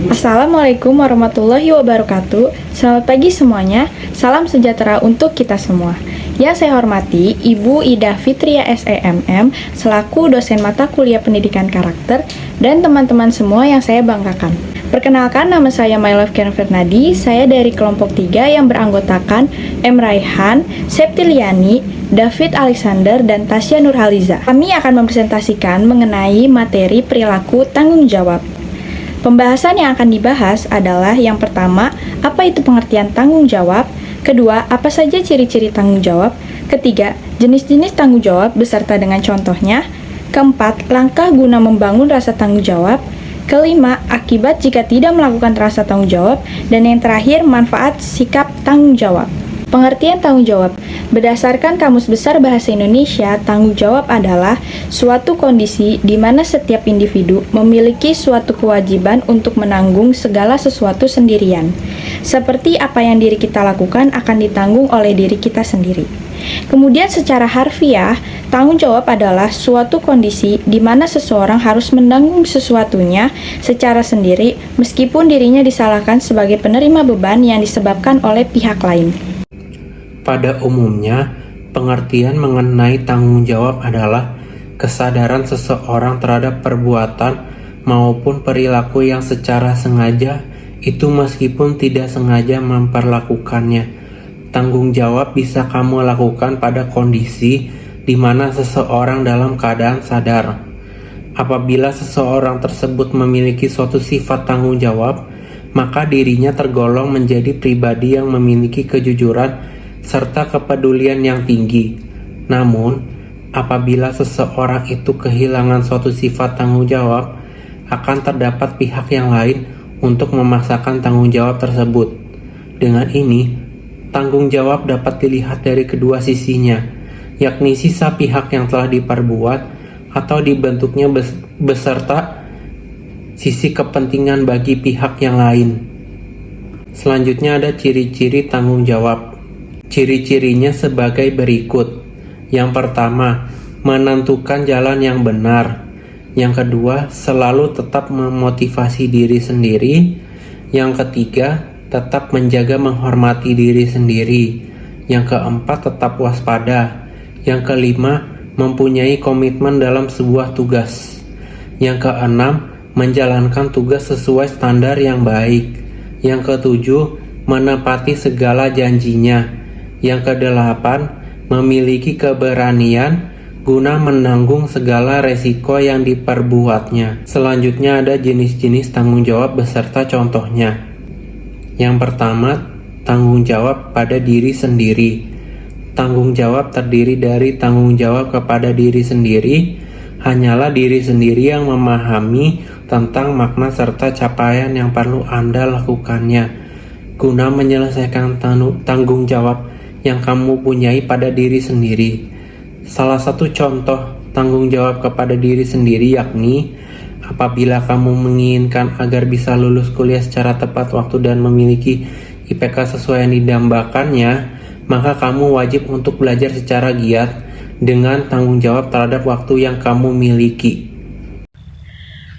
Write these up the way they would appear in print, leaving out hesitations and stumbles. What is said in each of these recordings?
Assalamualaikum warahmatullahi wabarakatuh. Selamat pagi semuanya. Salam sejahtera untuk kita semua. Yang saya hormati Ibu Ida Fitria SEMM selaku dosen mata kuliah pendidikan karakter dan teman-teman semua yang saya banggakan. Perkenalkan, nama saya Mailove Karen Fernadi. Saya dari kelompok 3 yang beranggotakan M. Raihan, Septiliani, David Alexander, dan Tasya Nurhaliza. Kami akan mempresentasikan mengenai materi perilaku tanggung jawab. Pembahasan yang akan dibahas adalah yang pertama, apa itu pengertian tanggung jawab? Kedua, apa saja ciri-ciri tanggung jawab? Ketiga, jenis-jenis tanggung jawab beserta dengan contohnya. Keempat, langkah guna membangun rasa tanggung jawab. Kelima, akibat jika tidak melakukan rasa tanggung jawab. Dan yang terakhir, manfaat sikap tanggung jawab. Pengertian tanggung jawab. Berdasarkan Kamus Besar Bahasa Indonesia, tanggung jawab adalah suatu kondisi di mana setiap individu memiliki suatu kewajiban untuk menanggung segala sesuatu sendirian. Seperti apa yang diri kita lakukan akan ditanggung oleh diri kita sendiri. Kemudian secara harfiah, tanggung jawab adalah suatu kondisi di mana seseorang harus menanggung sesuatunya secara sendiri meskipun dirinya disalahkan sebagai penerima beban yang disebabkan oleh pihak lain. Pada umumnya, pengertian mengenai tanggung jawab adalah kesadaran seseorang terhadap perbuatan maupun perilaku yang secara sengaja itu meskipun tidak sengaja memperlakukannya. Tanggung jawab bisa kamu lakukan pada kondisi di mana seseorang dalam keadaan sadar. Apabila seseorang tersebut memiliki suatu sifat tanggung jawab, maka dirinya tergolong menjadi pribadi yang memiliki kejujuran serta kepedulian yang tinggi. Namun, apabila seseorang itu kehilangan suatu sifat tanggung jawab, akan terdapat pihak yang lain untuk memaksakan tanggung jawab tersebut. Dengan ini, tanggung jawab dapat dilihat dari kedua sisinya, yakni sisa pihak yang telah diperbuat atau dibentuknya beserta sisi kepentingan bagi pihak yang lain. Selanjutnya ada ciri-ciri tanggung jawab. Ciri-cirinya sebagai berikut. Yang pertama, menentukan jalan yang benar. Yang kedua, selalu tetap memotivasi diri sendiri. Yang ketiga, tetap menjaga menghormati diri sendiri. Yang keempat, tetap waspada. Yang kelima, mempunyai komitmen dalam sebuah tugas. Yang keenam, menjalankan tugas sesuai standar yang baik. Yang ketujuh, menepati segala janjinya. Yang kedelapan, memiliki keberanian guna menanggung segala resiko yang diperbuatnya. Selanjutnya ada jenis-jenis tanggung jawab beserta contohnya. Yang pertama, tanggung jawab pada diri sendiri. Tanggung jawab terdiri dari tanggung jawab kepada diri sendiri. Hanyalah diri sendiri yang memahami tentang makna serta capaian yang perlu Anda lakukannya guna menyelesaikan tanggung jawab yang kamu punyai pada diri sendiri. Salah satu contoh tanggung jawab kepada diri sendiri yakni apabila kamu menginginkan agar bisa lulus kuliah secara tepat waktu dan memiliki IPK sesuai yang didambakannya, maka kamu wajib untuk belajar secara giat dengan tanggung jawab terhadap waktu yang kamu miliki.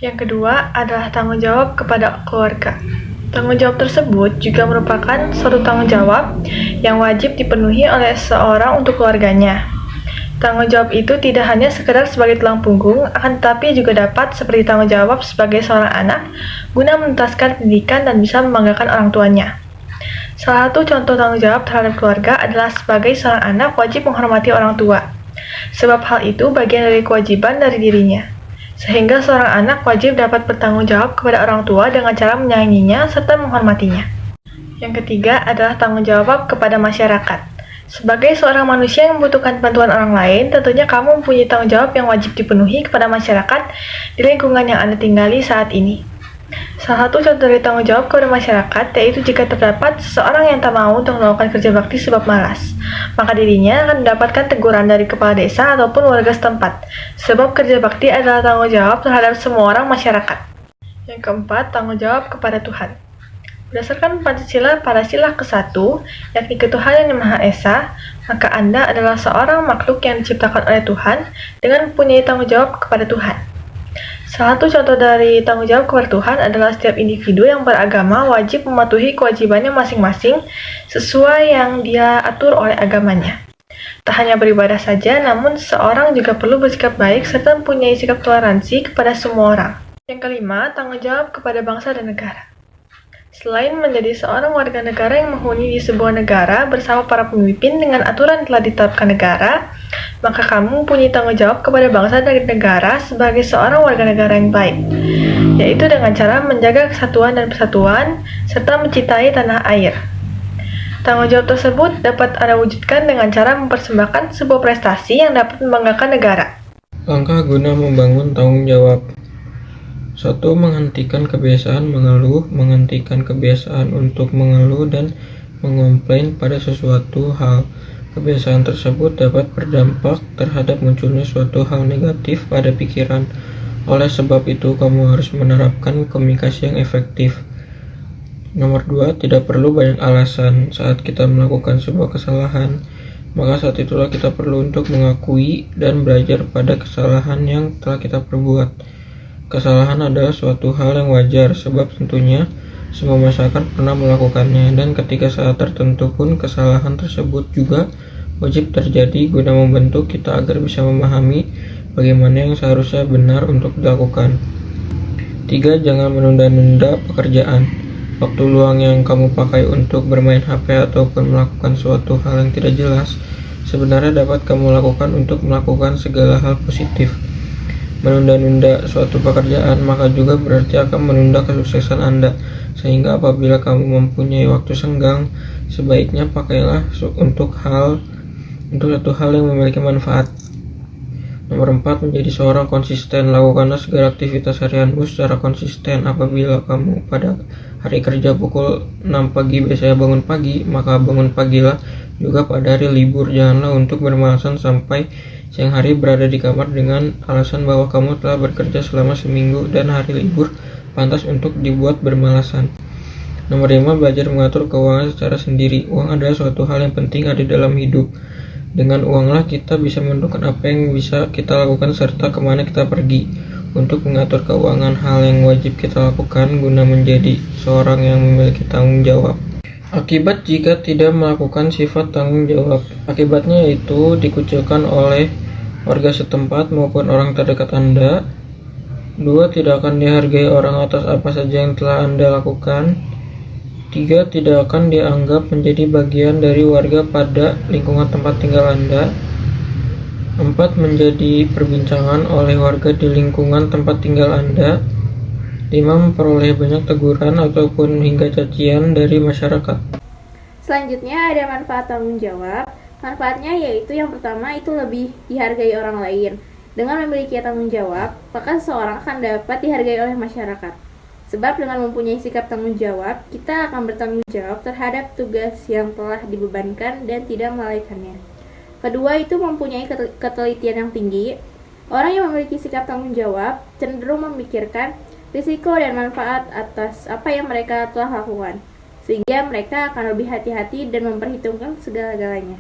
Yang kedua adalah tanggung jawab kepada keluarga. Tanggung jawab tersebut juga merupakan suatu tanggung jawab yang wajib dipenuhi oleh seseorang untuk keluarganya. Tanggung jawab itu tidak hanya sekedar sebagai tulang punggung, akan tetapi juga dapat seperti tanggung jawab sebagai seorang anak guna menuntaskan pendidikan dan bisa membanggakan orang tuanya. Salah satu contoh tanggung jawab terhadap keluarga adalah sebagai seorang anak wajib menghormati orang tua, sebab hal itu bagian dari kewajiban dari dirinya. Sehingga seorang anak wajib dapat bertanggung jawab kepada orang tua dengan cara menyayanginya serta menghormatinya. Yang ketiga adalah tanggung jawab kepada masyarakat. Sebagai seorang manusia yang membutuhkan bantuan orang lain, tentunya kamu mempunyai tanggung jawab yang wajib dipenuhi kepada masyarakat di lingkungan yang Anda tinggali saat ini. Salah satu contoh dari tanggung jawab kepada masyarakat yaitu jika terdapat seseorang yang tak mau untuk melakukan kerja bakti sebab malas, maka dirinya akan mendapatkan teguran dari kepala desa ataupun warga setempat, sebab kerja bakti adalah tanggung jawab terhadap semua orang masyarakat. Yang keempat, tanggung jawab kepada Tuhan. Berdasarkan Pancasila pada sila ke-1, yakni ketuhanan yang Maha Esa, maka Anda adalah seorang makhluk yang diciptakan oleh Tuhan dengan mempunyai tanggung jawab kepada Tuhan. Salah satu contoh dari tanggung jawab kepada Tuhan adalah setiap individu yang beragama wajib mematuhi kewajibannya masing-masing sesuai yang dia atur oleh agamanya. Tak hanya beribadah saja, namun seorang juga perlu bersikap baik serta mempunyai sikap toleransi kepada semua orang. Yang kelima, tanggung jawab kepada bangsa dan negara. Selain menjadi seorang warga negara yang menghuni di sebuah negara bersama para pemimpin dengan aturan yang telah ditetapkan negara, maka kamu mempunyai tanggung jawab kepada bangsa dan negara sebagai seorang warga negara yang baik, yaitu dengan cara menjaga kesatuan dan persatuan, serta mencintai tanah air. Tanggung jawab tersebut dapat Anda wujudkan dengan cara mempersembahkan sebuah prestasi yang dapat membanggakan negara. Langkah guna membangun tanggung jawab. 1. Menghentikan kebiasaan mengeluh, menghentikan kebiasaan untuk mengeluh dan mengomplain pada sesuatu hal. Kebiasaan tersebut dapat berdampak terhadap munculnya suatu hal negatif pada pikiran. Oleh sebab itu, kamu harus menerapkan komunikasi yang efektif. Nomor 2, tidak perlu banyak alasan saat kita melakukan sebuah kesalahan. Maka saat itulah kita perlu untuk mengakui dan belajar pada kesalahan yang telah kita perbuat. Kesalahan adalah suatu hal yang wajar, sebab tentunya semua masyarakat pernah melakukannya, dan ketika saat tertentu pun kesalahan tersebut juga wajib terjadi guna membantu kita agar bisa memahami bagaimana yang seharusnya benar untuk dilakukan. 3. Jangan menunda-nunda pekerjaan. Waktu luang yang kamu pakai untuk bermain HP ataupun melakukan suatu hal yang tidak jelas, sebenarnya dapat kamu lakukan untuk melakukan segala hal positif. Menunda-nunda suatu pekerjaan maka juga berarti akan menunda kesuksesan Anda, sehingga apabila kamu mempunyai waktu senggang, sebaiknya pakailah untuk satu hal yang memiliki manfaat. Nomor 4, menjadi seorang konsisten. Lakukanlah segala aktivitas harianmu secara konsisten. Apabila kamu pada hari kerja pukul 6 pagi biasanya bangun pagi, maka bangun pagilah juga pada hari libur. Janganlah untuk bermalasan sampai siang hari berada di kamar dengan alasan bahwa kamu telah bekerja selama seminggu dan hari libur pantas untuk dibuat bermalasan. Nomor 5, belajar mengatur keuangan secara sendiri. Uang adalah suatu hal yang penting ada dalam hidup. Dengan uanglah kita bisa menentukan apa yang bisa kita lakukan serta kemana kita pergi. Untuk mengatur keuangan, hal yang wajib kita lakukan guna menjadi seorang yang memiliki tanggung jawab. Akibat jika tidak melakukan sifat tanggung jawab. Akibatnya yaitu dikucilkan oleh warga setempat maupun orang terdekat Anda. 2. Tidak akan dihargai orang atas apa saja yang telah Anda lakukan. 3. Tidak akan dianggap menjadi bagian dari warga pada lingkungan tempat tinggal Anda. 4. Menjadi perbincangan oleh warga di lingkungan tempat tinggal Anda. 5. Memperoleh banyak teguran ataupun hingga cacian dari masyarakat. Selanjutnya ada manfaat tanggung jawab. Manfaatnya yaitu yang pertama itu lebih dihargai orang lain. Dengan memiliki tanggung jawab, maka seseorang akan dapat dihargai oleh masyarakat. Sebab dengan mempunyai sikap tanggung jawab, kita akan bertanggung jawab terhadap tugas yang telah dibebankan dan tidak melalaikannya. Kedua itu mempunyai ketelitian yang tinggi. Orang yang memiliki sikap tanggung jawab cenderung memikirkan risiko dan manfaat atas apa yang mereka telah lakukan, sehingga mereka akan lebih hati-hati dan memperhitungkan segala-galanya.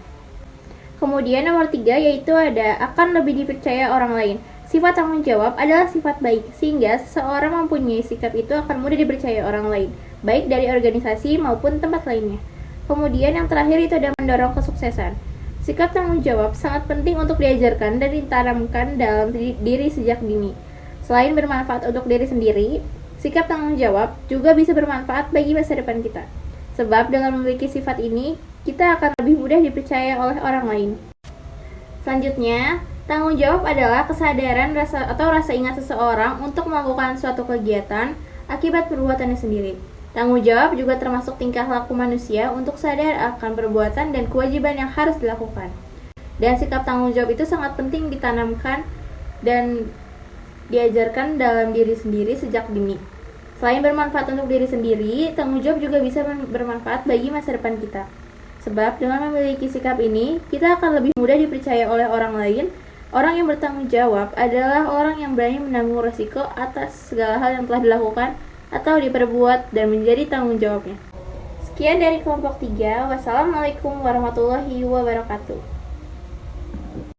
Kemudian nomor 3 yaitu ada akan lebih dipercaya orang lain. Sifat tanggung jawab adalah sifat baik, sehingga seseorang mempunyai sikap itu akan mudah dipercaya orang lain, baik dari organisasi maupun tempat lainnya. Kemudian yang terakhir itu ada mendorong kesuksesan. Sikap tanggung jawab sangat penting untuk diajarkan dan ditanamkan dalam diri sejak dini. Selain bermanfaat untuk diri sendiri, sikap tanggung jawab juga bisa bermanfaat bagi masa depan kita. Sebab dengan memiliki sifat ini, kita akan lebih mudah dipercaya oleh orang lain. Selanjutnya, tanggung jawab adalah kesadaran rasa ingat seseorang untuk melakukan suatu kegiatan akibat perbuatannya sendiri. Tanggung jawab juga termasuk tingkah laku manusia untuk sadar akan perbuatan dan kewajiban yang harus dilakukan. Dan sikap tanggung jawab itu sangat penting ditanamkan dan diajarkan dalam diri sendiri sejak dini. Selain bermanfaat untuk diri sendiri, tanggung jawab juga bisa bermanfaat bagi masa depan kita. Sebab dengan memiliki sikap ini, kita akan lebih mudah dipercaya oleh orang lain. Orang yang bertanggung jawab adalah orang yang berani menanggung resiko atas segala hal yang telah dilakukan atau diperbuat dan menjadi tanggung jawabnya. Sekian dari kelompok 3. Wassalamualaikum warahmatullahi wabarakatuh.